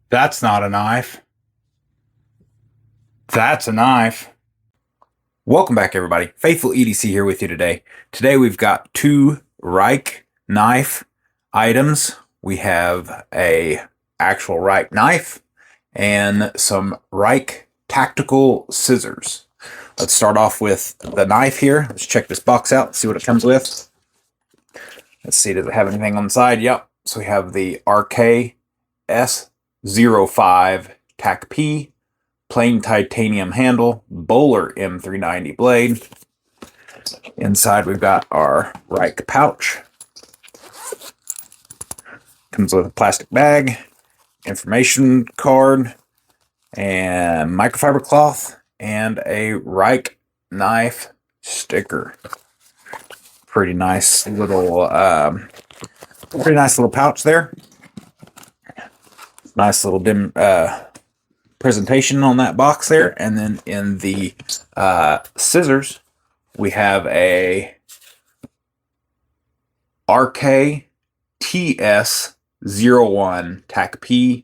That's not a knife. That's a knife. Welcome back, everybody. Faithful EDC here with you today. Today we've got two Rike knife items. We have a actual Rike knife and some Rike tactical scissors. Let's start off with the knife here. Let's check this box out, see what it comes with. Let's see, does it have anything on the side? Yep. So we have the RK S05 Tac P, plain titanium handle, Bowler M390 blade. Inside we've got our Rike pouch. Comes with a plastic bag, information card, and microfiber cloth, and a Rike knife sticker. Pretty nice little pouch there. Nice little presentation on that box there. And then in the scissors, we have a RK TS01 Tac P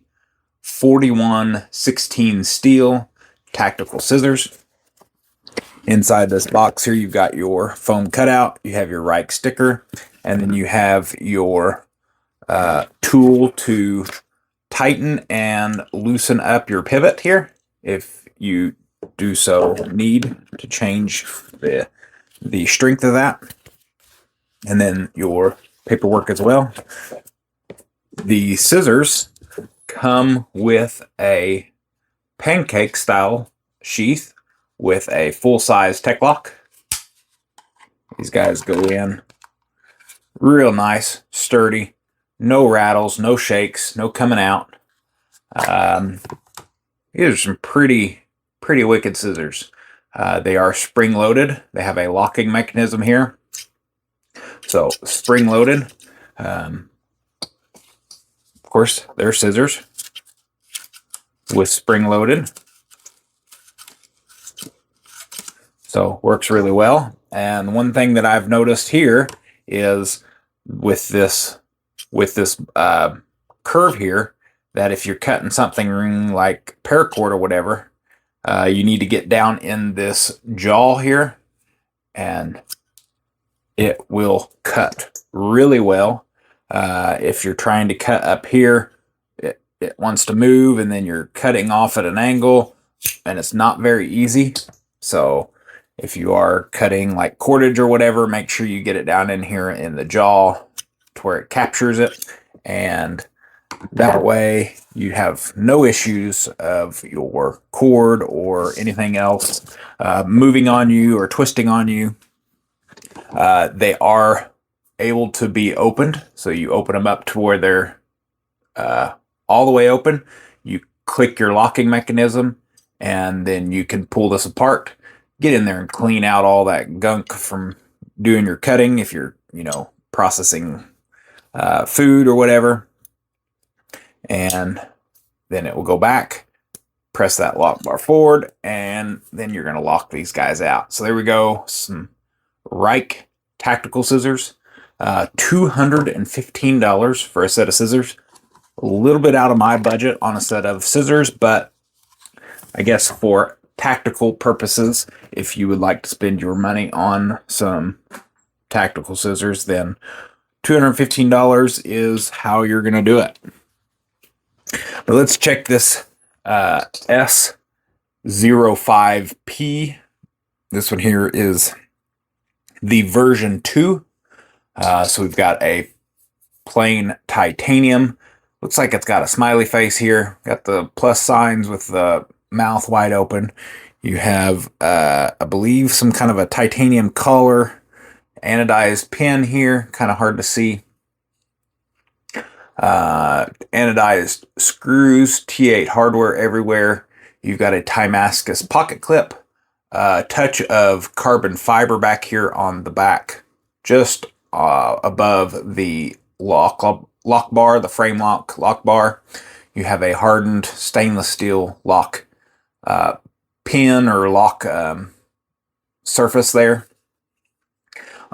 4116 steel tactical scissors. Inside this box here, you've got your foam cutout, you have your Rike sticker, and then you have your tool to tighten and loosen up your pivot here if you do so need to change the strength of that. And then your paperwork as well. The scissors come with a pancake style sheath with a full-size tech lock. These guys go in real nice, sturdy, no rattles, no shakes, no coming out. These are some pretty wicked scissors. They are spring-loaded. They have a locking mechanism here. So spring-loaded. Of course, they're scissors with spring-loaded. So works really well. And one thing that I've noticed here is with this curve here, that if you're cutting something like paracord or whatever, you need to get down in this jaw here, and it will cut really well. If you're trying to cut up here, it wants to move, and then you're cutting off at an angle, and it's not very easy. So if you are cutting like cordage or whatever, make sure you get it down in here in the jaw to where it captures it, and that way you have no issues of your cord or anything else moving on you or twisting on you. They are able to be opened, so you open them up to where they're all the way open. You click your locking mechanism, and then you can pull this apart, get in there and clean out all that gunk from doing your cutting if you're, processing food or whatever. And then it will go back, press that lock bar forward, and then you're going to lock these guys out. So there we go, some Rike tactical scissors. $215 for a set of scissors. A little bit out of my budget on a set of scissors, but I guess for tactical purposes, if you would like to spend your money on some tactical scissors, then $215 is how you're going to do it. But let's check this S05P. This one here is the version 2. So we've got a plain titanium. Looks like it's got a smiley face here. Got the plus signs with the mouth wide open. You have, I believe, some kind of a titanium collar, anodized pin here, kind of hard to see. Anodized screws, T8 hardware everywhere. You've got a Timascus pocket clip, a touch of carbon fiber back here on the back, just above the lock bar, the frame lock bar. You have a hardened stainless steel lock pin or lock surface there.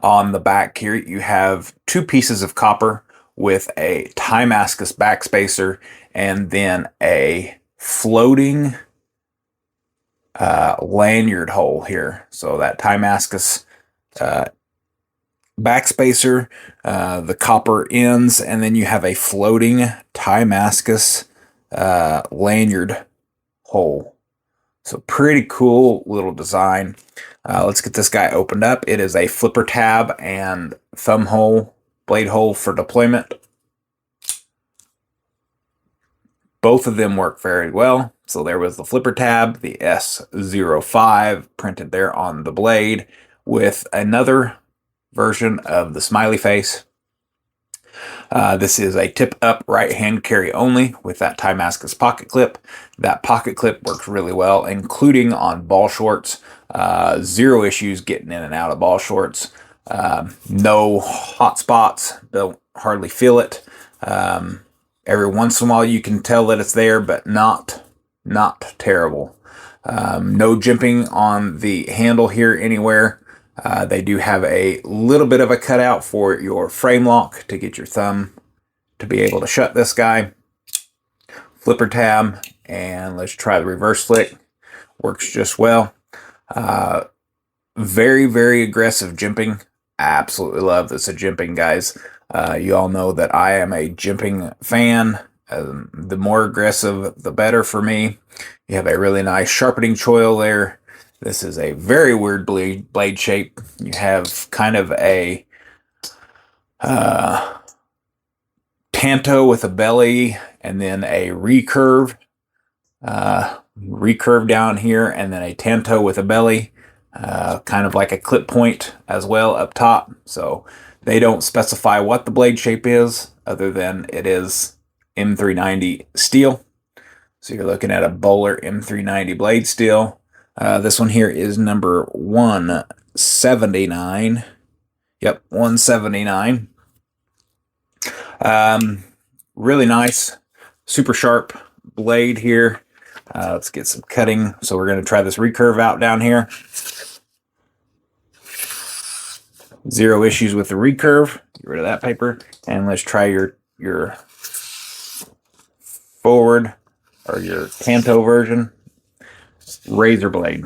On the back here, you have two pieces of copper. with a Timascus backspacer and then a floating lanyard hole here. So that Timascus backspacer, the copper ends, and then you have a floating Timascus lanyard hole. So pretty cool little design. Let's get this guy opened up. It is a flipper tab and thumb hole, blade hole for deployment. Both of them work very well. So there was the flipper tab, the S05 printed there on the blade with another version of the smiley face. This is a tip-up right-hand carry only with that Timascus pocket clip. That pocket clip works really well, including on ball shorts. Zero issues getting in and out of ball shorts. No hot spots. Don't hardly feel it. Every once in a while you can tell that it's there, but not terrible. No jimping on the handle here anywhere. They do have a little bit of a cutout for your frame lock to get your thumb to be able to shut this guy. Flipper tab, and let's try the reverse flick. Works just well. Very, very aggressive jimping. Absolutely love this jimping, guys. You all know that I am a jimping fan. The more aggressive, the better for me. You have a really nice sharpening choil there. This is a very weird blade shape. You have kind of a tanto with a belly and then a recurve down here and then a tanto with a belly, kind of like a clip point as well up top. So they don't specify what the blade shape is other than it is M390 steel. So you're looking at a Bowler M390 blade steel. This one here is number 179. Yep, 179. Really nice, super sharp blade here. Let's get some cutting. So we're going to try this recurve out down here. Zero issues with the recurve. Get rid of that paper. And let's try your forward or your tanto version. Razor blade.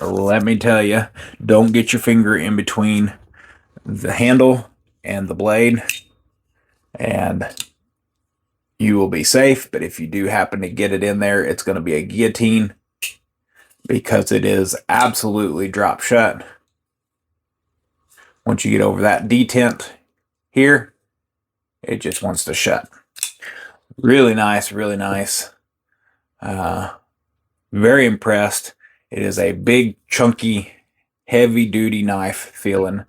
Let me tell you, don't get your finger in between the handle and the blade and you will be safe. But if you do happen to get it in there, it's going to be a guillotine because it is absolutely drop shut. Once you get over that detent here, it just wants to shut. Really nice, really nice. Very impressed. It is a big, chunky, heavy-duty knife feeling.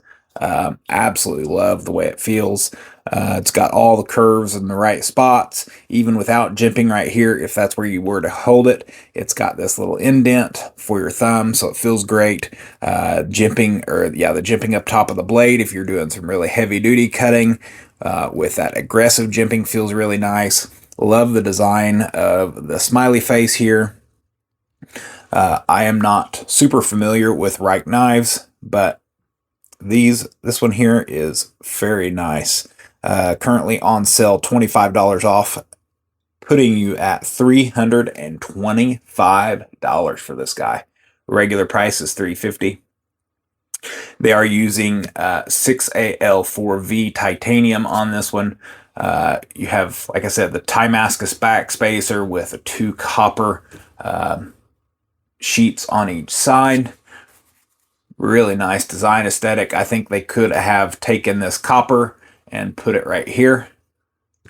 Absolutely love the way it feels. It's got all the curves in the right spots, even without jimping right here. If that's where you were to hold it, it's got this little indent for your thumb, so it feels great. The jimping up top of the blade, if you're doing some really heavy-duty cutting with that aggressive jimping, feels really nice. Love the design of the smiley face here. I am not super familiar with Rike knives, but this one here is very nice. Currently on sale, $25 off, putting you at $325 for this guy. Regular price is $350. They are using 6AL4V titanium on this one. You have, like I said, the Timascus backspacer with 2 copper sheets on each side. Really nice design aesthetic. I think they could have taken this copper and put it right here.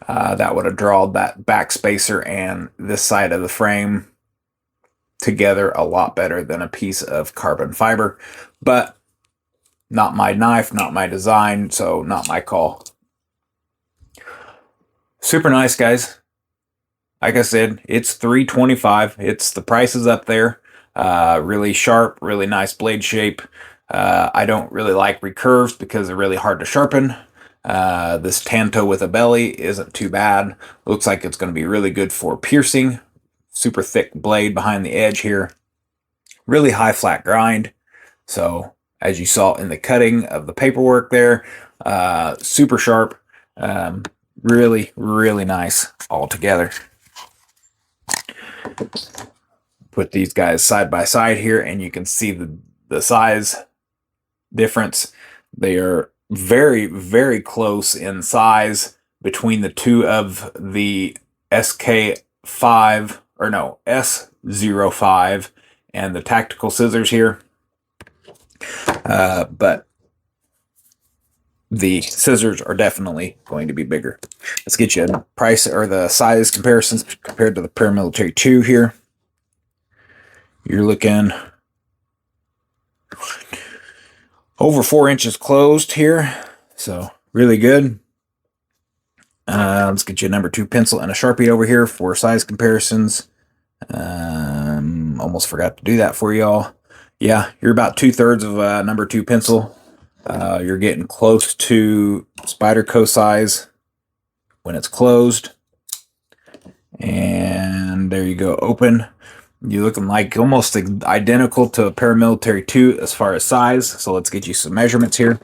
That would have drawn that backspacer and this side of the frame together a lot better than a piece of carbon fiber. But not my knife, not my design, so not my call. Super nice, guys. Like I said, it's $325. It's the price is up there. Really sharp, really nice blade shape. I don't really like recurves because they're really hard to sharpen. This tanto with a belly isn't too bad. Looks like it's going to be really good for piercing. Super thick blade behind the edge here. Really high flat grind. So as you saw in the cutting of the paperwork there, super sharp. really, really nice all together. Put these guys side by side here, and you can see the size difference. They are very, very close in size between the two of the SK5, or no, S05 and the tactical scissors here. But the scissors are definitely going to be bigger. Let's get you a price or the size comparisons compared to the Paramilitary 2 here. You're looking over 4 inches closed here, so really good. Let's get you a number 2 pencil and a Sharpie over here for size comparisons. Almost forgot to do that for y'all. Yeah, you're about 2/3 of a number 2 pencil. You're getting close to Spyderco size when it's closed. And there you go, open. You're looking like almost identical to a Paramilitary 2 as far as size. So let's get you some measurements here.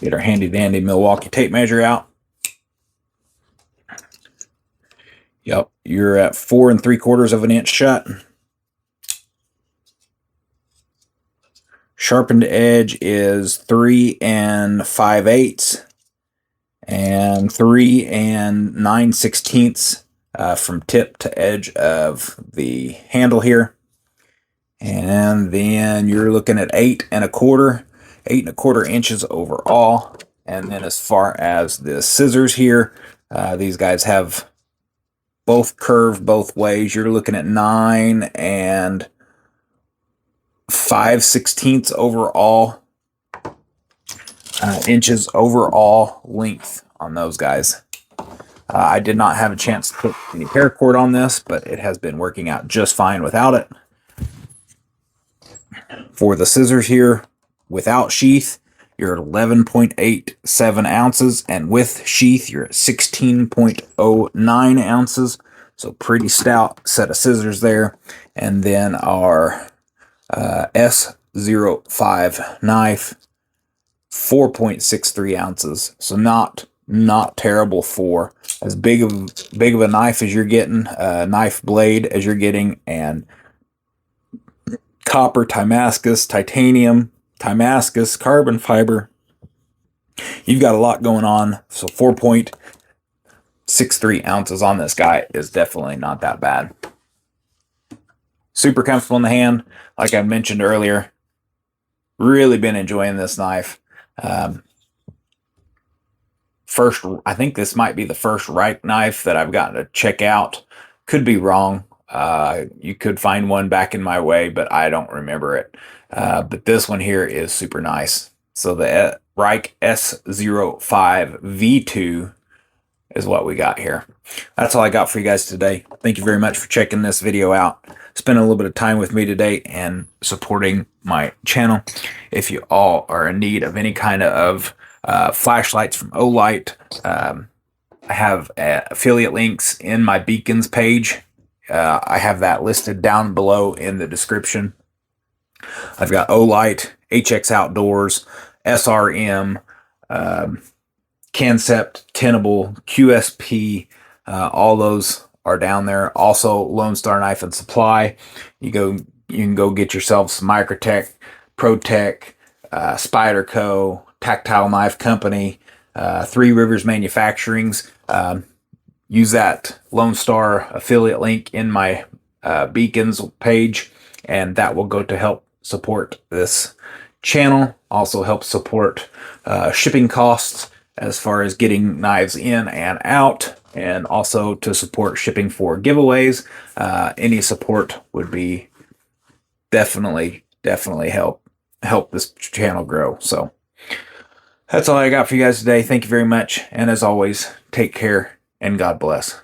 Get our handy dandy Milwaukee tape measure out. Yep, you're at 4 3/4 of an inch shut. Sharpened edge is 3 5/8 and 3 9/16 from tip to edge of the handle here. And then you're looking at 8 1/4 inches overall. And then as far as the scissors here, these guys have both curved both ways. You're looking at 9 5/16 overall inches overall length on those guys. I did not have a chance to put any paracord on this, but it has been working out just fine without it. For the scissors here, without sheath, you're at 11.87 ounces, and with sheath, you're at 16.09 ounces. So pretty stout set of scissors there. And then our S05 knife, 4.63 ounces. So not terrible for as big of a knife as you're getting, knife blade as you're getting, and copper, Damascus, titanium, Damascus, carbon fiber. You've got a lot going on. So 4.63 ounces on this guy is definitely not that bad. Super comfortable in the hand. Like I mentioned earlier, really been enjoying this knife. I think this might be the first Rike knife that I've gotten to check out. Could be wrong. You could find one back in my way, but I don't remember it. But this one here is super nice. So the Rike S05 V2 is what we got here. That's all I got for you guys today. Thank you very much for checking this video out. Spending a little bit of time with me today and supporting my channel. If you all are in need of any kind of flashlights from Olight, I have affiliate links in my beacons page. I have that listed down below in the description. I've got Olight, HX Outdoors, SRM, Concept, Tenable, QSP, all those are down there. Also, Lone Star Knife and Supply. You can go get yourself some Microtech, ProTech, Spyderco, Tactile Knife Company, Three Rivers Manufacturings. Use that Lone Star affiliate link in my beacons page, and that will go to help support this channel. Also help support shipping costs as far as getting knives in and out, and also to support shipping for giveaways. Any support would be definitely help this channel grow. So that's all I got for you guys today. Thank you very much, and as always, take care and God bless.